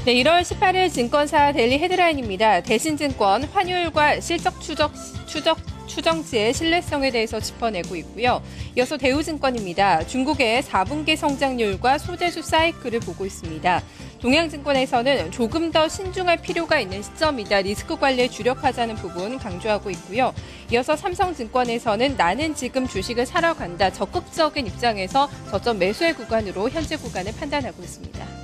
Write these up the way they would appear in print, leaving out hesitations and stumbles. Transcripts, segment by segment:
네, 1월 18일 증권사 데일리 헤드라인입니다. 대신증권 환율과 실적 추정치의 신뢰성에 대해서 짚어내고 있고요. 이어서 대우증권입니다. 중국의 4분기 성장률과 소재수 사이클을 보고 있습니다. 동양증권에서는 조금 더 신중할 필요가 있는 시점이다. 리스크 관리에 주력하자는 부분 강조하고 있고요. 이어서 삼성증권에서는 나는 지금 주식을 사러 간다. 적극적인 입장에서 저점 매수의 구간으로 현재 구간을 판단하고 있습니다.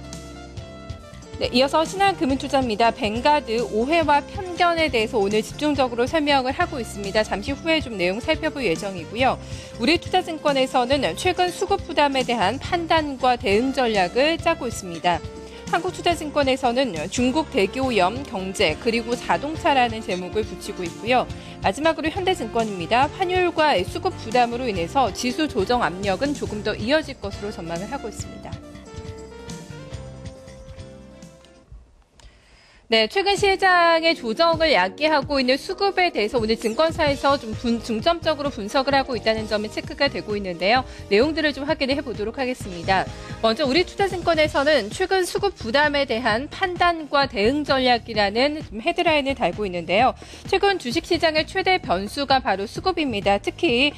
네, 이어서 신한금융투자입니다. 벵가드 오해와 편견에 대해서 오늘 집중적으로 설명을 하고 있습니다. 잠시 후에 좀 내용 살펴볼 예정이고요. 우리투자증권에서는 최근 수급 부담에 대한 판단과 대응 전략을 짜고 있습니다. 한국투자증권에서는 중국 대기오염, 경제, 그리고 자동차라는 제목을 붙이고 있고요. 마지막으로 현대증권입니다. 환율과 수급 부담으로 인해서 지수 조정 압력은 조금 더 이어질 것으로 전망을 하고 있습니다. 네, 최근 시장의 조정을 야기하고 있는 수급에 대해서 오늘 증권사에서 좀 중점적으로 분석을 하고 있다는 점이 체크가 되고 있는데요. 내용들을 좀 확인해 보도록 하겠습니다. 먼저 우리투자증권에서는 최근 수급 부담에 대한 판단과 대응 전략이라는 헤드라인을 달고 있는데요. 최근 주식시장의 최대 변수가 바로 수급입니다. 특히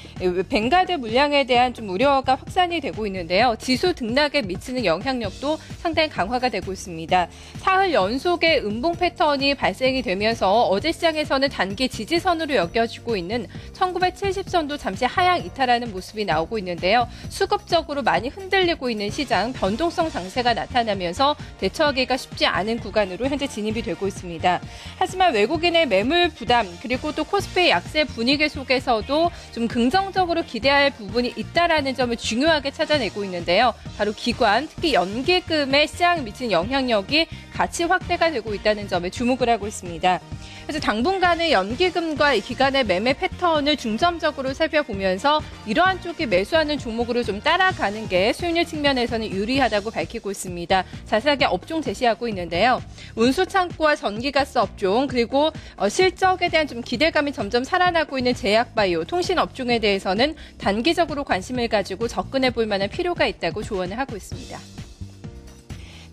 벵가드 물량에 대한 좀 우려가 확산이 되고 있는데요. 지수 등락에 미치는 영향력도 상당히 강화가 되고 있습니다. 사흘 연속의 음봉 패턴이 발생이 되면서 어제 시장에서는 단기 지지선으로 여겨지고 있는 1970선도 잠시 하향 이탈하는 모습이 나오고 있는데요. 수급적으로 많이 흔들리고 있는 시장, 변동성 장세가 나타나면서 대처하기가 쉽지 않은 구간으로 현재 진입이 되고 있습니다. 하지만 외국인의 매물 부담 그리고 또 코스피의 약세 분위기 속에서도 좀 긍정적으로 기대할 부분이 있다라는 점을 중요하게 찾아내고 있는데요. 바로 기관, 특히 연기금의 시장에 미치는 영향력이 가치 확대가 되고 있다는 점에 주목을 하고 있습니다. 그래서 당분간의 연기금과 기관의 매매 패턴을 중점적으로 살펴보면서 이러한 쪽이 매수하는 종목으로 좀 따라가는 게 수익률 측면에서는 유리하다고 밝히고 있습니다. 자세하게 업종 제시하고 있는데요. 운수창고와 전기가스 업종 그리고 실적에 대한 좀 기대감이 점점 살아나고 있는 제약바이오, 통신 업종에 대해서는 단기적으로 관심을 가지고 접근해 볼 만한 필요가 있다고 조언을 하고 있습니다.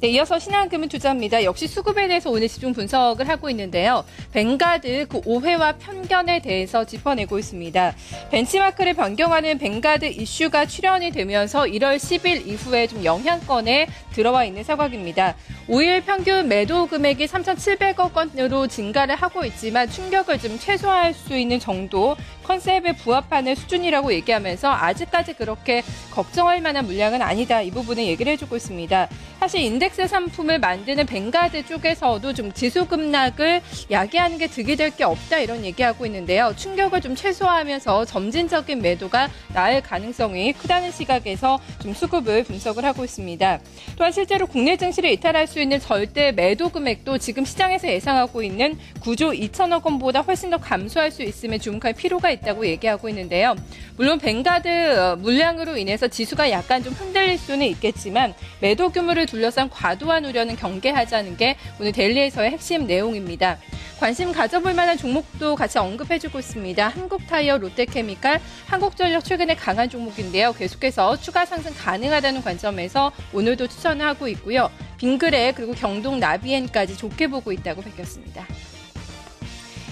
네, 이어서 신한금융투자입니다. 역시 수급에 대해서 오늘 집중 분석을 하고 있는데요. 벵가드 그 오해와 편견에 대해서 짚어내고 있습니다. 벤치마크를 변경하는 벵가드 이슈가 출현이 되면서 1월 10일 이후에 좀 영향권에 들어와 있는 상황입니다. 5일 평균 매도 금액이 3,700억 원으로 증가를 하고 있지만 충격을 좀 최소화할 수 있는 정도 컨셉에 부합하는 수준이라고 얘기하면서 아직까지 그렇게 걱정할 만한 물량은 아니다. 이 부분을 얘기를 해주고 있습니다. 사실 인덱스 상품을 만드는 벵가드 쪽에서도 좀 지수 급락을 야기하는 게 득이 될 게 없다 이런 얘기하고 있는데요. 충격을 좀 최소화하면서 점진적인 매도가 나을 가능성이 크다는 시각에서 좀 수급을 분석을 하고 있습니다. 또한 실제로 국내 증시를 이탈할 수 있는 절대 매도 금액도 지금 시장에서 예상하고 있는 9조 2천억 원보다 훨씬 더 감소할 수 있음에 주목할 필요가 있다고 얘기하고 있는데요. 물론 벵가드 물량으로 인해서 지수가 약간 좀 흔들릴 수는 있겠지만 매도 규모를 둘러싼 과도한 우려는 경계하자는 게 오늘 데일리에서의 핵심 내용입니다. 관심 가져볼 만한 종목도 같이 언급해주고 있습니다. 한국타이어, 롯데케미칼, 한국전력 최근에 강한 종목인데요. 계속해서 추가 상승 가능하다는 관점에서 오늘도 추천을 하고 있고요. 빙그레 그리고 경동 나비엔까지 좋게 보고 있다고 밝혔습니다.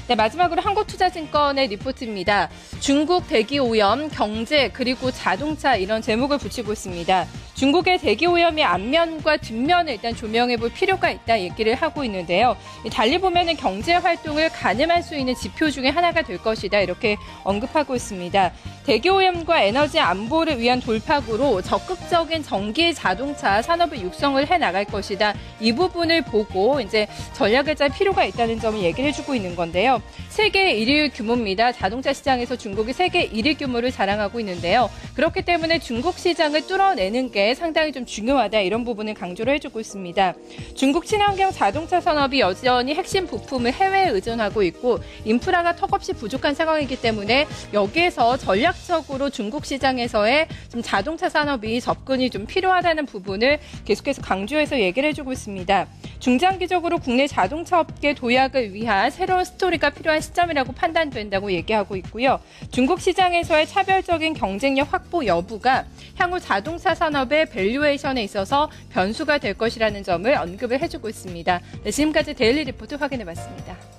네, 마지막으로 한국투자증권의 리포트입니다. 중국 대기오염, 경제, 그리고 자동차 이런 제목을 붙이고 있습니다. 중국의 대기오염이 앞면과 뒷면을 일단 조명해 볼 필요가 있다 얘기를 하고 있는데요. 달리 보면은 경제 활동을 가늠할 수 있는 지표 중에 하나가 될 것이다 이렇게 언급하고 있습니다. 대기오염과 에너지 안보를 위한 돌파구로 적극적인 전기 자동차 산업을 육성을 해 나갈 것이다. 이 부분을 보고 이제 전략을 짤 필요가 있다는 점을 얘기를 해주고 있는 건데요. 세계 1위 규모입니다. 자동차 시장에서 중국이 세계 1위 규모를 자랑하고 있는데요. 그렇기 때문에 중국 시장을 뚫어내는 게 상당히 좀 중요하다 이런 부분을 강조를 해주고 있습니다. 중국 친환경 자동차 산업이 여전히 핵심 부품을 해외에 의존하고 있고 인프라가 턱없이 부족한 상황이기 때문에 여기에서 전략적으로 중국 시장에서의 좀 자동차 산업이 접근이 좀 필요하다는 부분을 계속해서 강조해서 얘기를 해주고 있습니다. 중장기적으로 국내 자동차 업계 도약을 위한 새로운 스토리가 조치가 필요한 시점이라고 판단된다고 얘기하고 있고요. 중국 시장에서의 차별적인 경쟁력 확보 여부가 향후 자동차 산업의 밸류에이션에 있어서 변수가 될 것이라는 점을 언급을 해주고 있습니다. 네, 지금까지 데일리 리포트 확인해봤습니다.